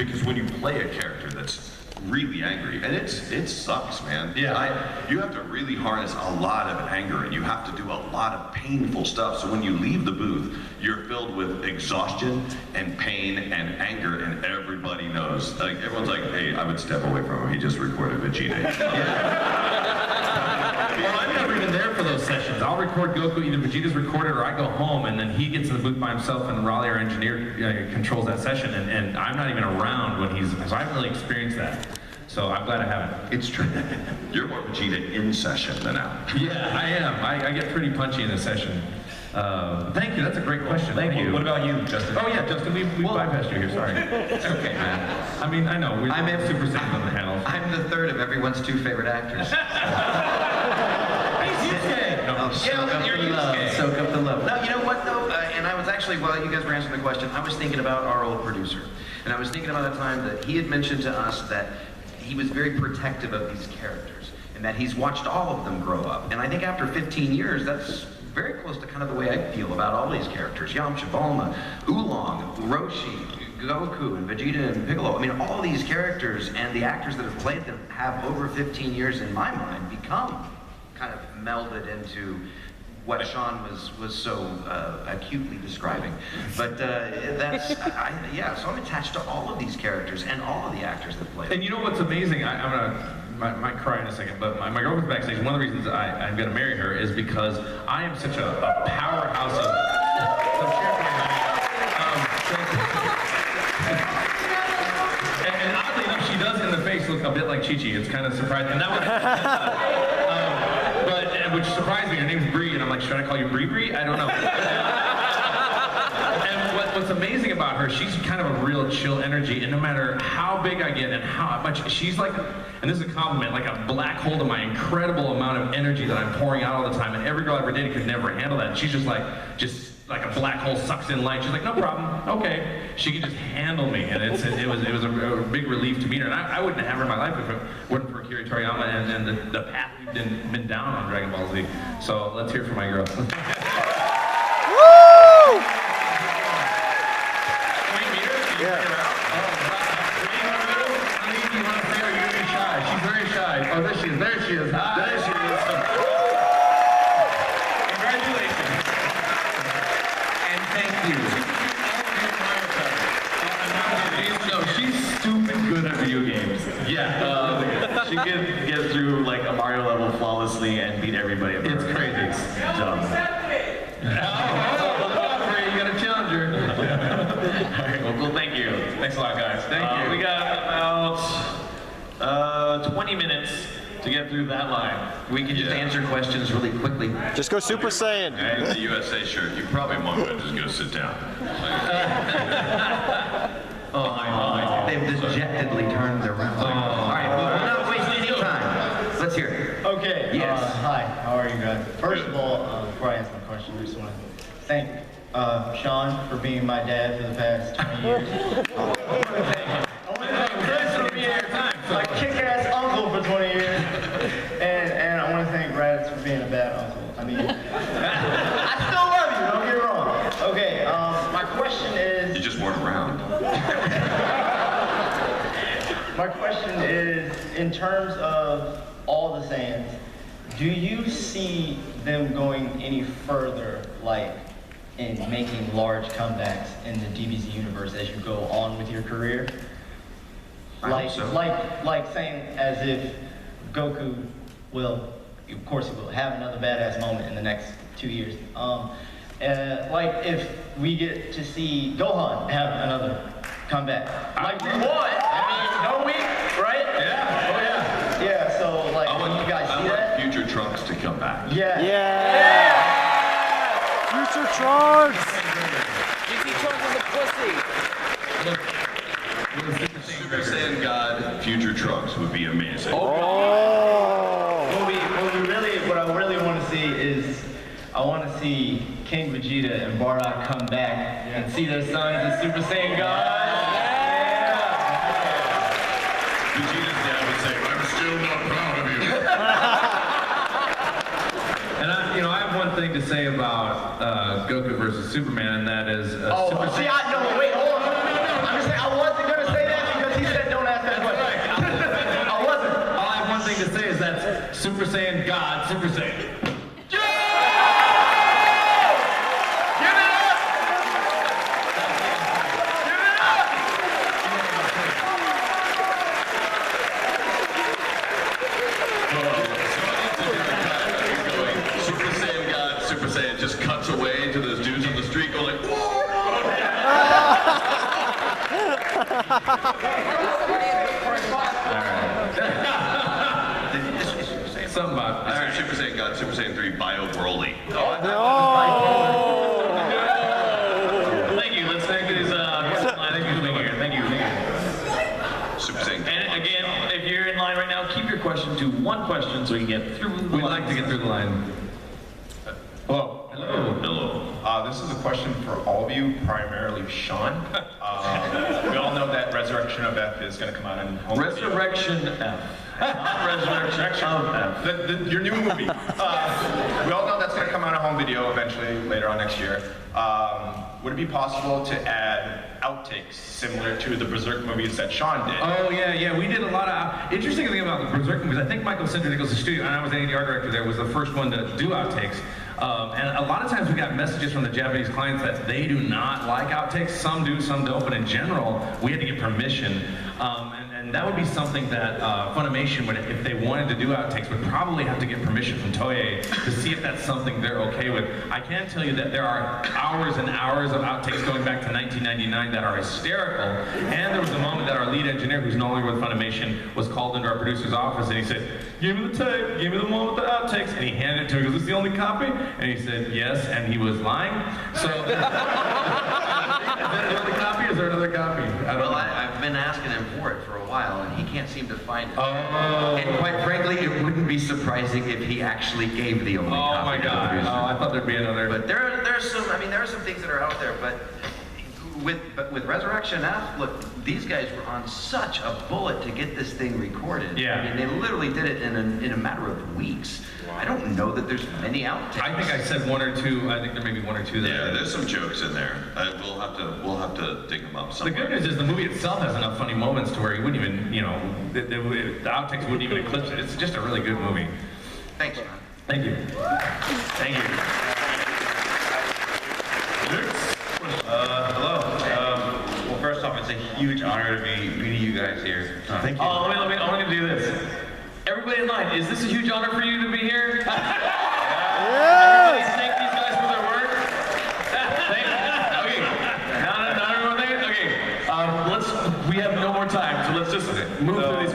because when you play a character that's really angry, and it sucks, man. Yeah. You have to really harness a lot of anger, and you have to do a lot of painful stuff. So when you leave the booth, you're filled with exhaustion and pain and anger, and everybody knows. Like everyone's like, "Hey, I would step away from him. He just recorded Vegeta." Well, I'm never even there for those sessions. I'll record Goku, either Vegeta's recorded or I go home, and then he gets in the booth by himself, and Raleigh, our engineer, controls that session, and I'm not even around when he's, so I haven't really experienced that. So I'm glad I haven't. It's true. You're more Vegeta in session than out. Yeah, I am. I get pretty punchy in a session. Thank you, that's a great question. Thank you. What about you, Justin? Oh yeah, Justin, we bypassed you here, sorry. It's okay, man. I mean, I know, we're super sick on the panel. I'm the third of everyone's two favorite actors. Soak up the love. No, you know what though? And I was actually, while you guys were answering the question, I was thinking about our old producer. And I was thinking about the time that he had mentioned to us that he was very protective of these characters and that he's watched all of them grow up. And I think after 15 years, that's very close to kind of the way I feel about all these characters. Yamcha, Bulma, Oolong, Roshi, Goku, and Vegeta, and Piccolo. I mean, all these characters and the actors that have played them have over 15 years, in my mind, become kind of melded into what Sean was so acutely describing. But yeah, so I'm attached to all of these characters and all of the actors that play them. And you know what's amazing? I might cry in a second, but my girlfriend's backstage. One of the reasons I'm going to marry her is because I am such a powerhouse of and oddly enough, she does in the face look a bit like Chi-Chi. It's kind of surprising. And that which surprised me. Her name's Bree, and I'm like, should I call you Bree? I don't know. And what's amazing about her, she's kind of a real chill energy, and no matter how big I get and how much, she's like, and this is a compliment, like a black hole to my incredible amount of energy that I'm pouring out all the time, and every girl I ever dated could never handle that. And she's just like a black hole sucks in light. She's like, no problem, okay. She can just handle me, and it was a big relief to meet her. And I wouldn't have her in my life if it wasn't for Akira Toriyama and the path we've been down on Dragon Ball Z. So let's hear it for my girl. Woo! Yeah. She's very shy. Oh, there she is. There she is. Hi. There she is. Congratulations. And thank you. No, she's stupid good at video games. Yeah, she can get through like a Mario level flawlessly and beat everybody. It's crazy. It's dumb. You got a challenger. All right, well, thank you. Thanks a lot, guys. Thank you. We got about 20 minutes to get through that line. We can just answer questions really quickly. Just go Super Saiyan. And the USA shirt, you probably want to just go sit down. They've dejectedly turned around. All right, well, we're not wasting any time. Let's hear it. Okay. Yes. Hi. How are you guys? First of all, before I ask my question, I just want to thank Sean for being my dad for the past 20 years. My kick-ass uncle for 20 years. And I want to thank Raditz for being a bad uncle. I mean, I still love you. Don't get me wrong. Okay. My question is. You just weren't around. My question is, in terms of all the Saiyans, do you see them going any further, like in making large comebacks in the DBZ universe as you go on with your career? Like saying as if Goku will, of course he will, have another badass moment in the next 2 years. Like if we get to see Gohan have another comeback. Like we won! I mean, no we, right? Yeah. Oh yeah. Yeah, so like, I want you guys see I that? want Future Trunks to come back. Yeah. Yeah. Future Trunks. GT Trunks is a pussy. Super Saiyan God, Future Trunks would be amazing. Oh. What I really want to see is, I want to see King Vegeta and Bardock come back and see their sons as Super Saiyan God. Vegeta's dad would say, I'm still not proud of you. And I have one thing to say about Goku versus Superman, and that is Wait, hold on. I'm just saying, I wasn't going to say that Super Saiyan God, Super Saiyan. Super Saiyan God, Super Saiyan just cuts away into those dudes on the street going like, whoa! Something about. All right, Super Saiyan God, Super Saiyan 3, Bio Broly. Thank you. Let's thank these. Thank you for being here. Thank you. Super Saiyan. And again, if you're in line right now, keep your question to one question so we can get through the We'd line. like to get through the line. Hello. Hello. Hello. This is a question for all of you, primarily Sean. We all know that Resurrection of F is going to come out in home video. Resurrection F. Not Resurrection of F. Your new movie. We all know that's going to come out on home video eventually later on next year. Would it be possible to add outtakes similar to the Berserk movies that Sean did? Oh yeah. We did a lot of interesting thing about the Berserk movies. I think Michael Cindric Nichols' studio, and I was the art director there, was the first one to do outtakes. And a lot of times we got messages from the Japanese clients that they do not like outtakes. Some do, some don't. But in general, we had to get permission. And that would be something that Funimation would, if they wanted to do outtakes, would probably have to get permission from Toei to see if that's something they're okay with. I can tell you that there are hours and hours of outtakes going back to 1999 that are hysterical. And there was a moment that our lead engineer, who's no longer with Funimation, was called into our producer's office and he said, "Give me the tape, give me the one with the outtakes." And he handed it to him. He goes, "Is this the only copy?" And he said, "Yes," and he was lying. So, is that another copy? Is there another copy? Well, I've been asking him for it for a while, and he can't seem to find it. Oh. And quite frankly, it wouldn't be surprising if he actually gave the only Oh copy my to the God! producer. Oh, I thought there'd be another. But there are some. I mean, there are some things that are out there. But with Resurrection F, look, these guys were on such a bullet to get this thing recorded. Yeah. I mean, they literally did it in a matter of weeks. I don't know that there's many outtakes. I think I said one or two. I think there may be one or two there. Yeah, there's some jokes in there. We'll have to dig them up The somewhere. good news is the movie itself has enough funny moments to where you wouldn't even, the outtakes wouldn't even eclipse it. It's just a really good movie. Thanks, man. Thank you. Thank you. Hello. Well, first off, it's a huge honor to be meeting you guys here. Thank you. Oh, let me. I'm gonna do this. Everybody in line, is this a huge honor for you to be here? Everybody thank these guys for their work. Okay. Not everyone there. Okay. We have no more time, so let's just move through these questions.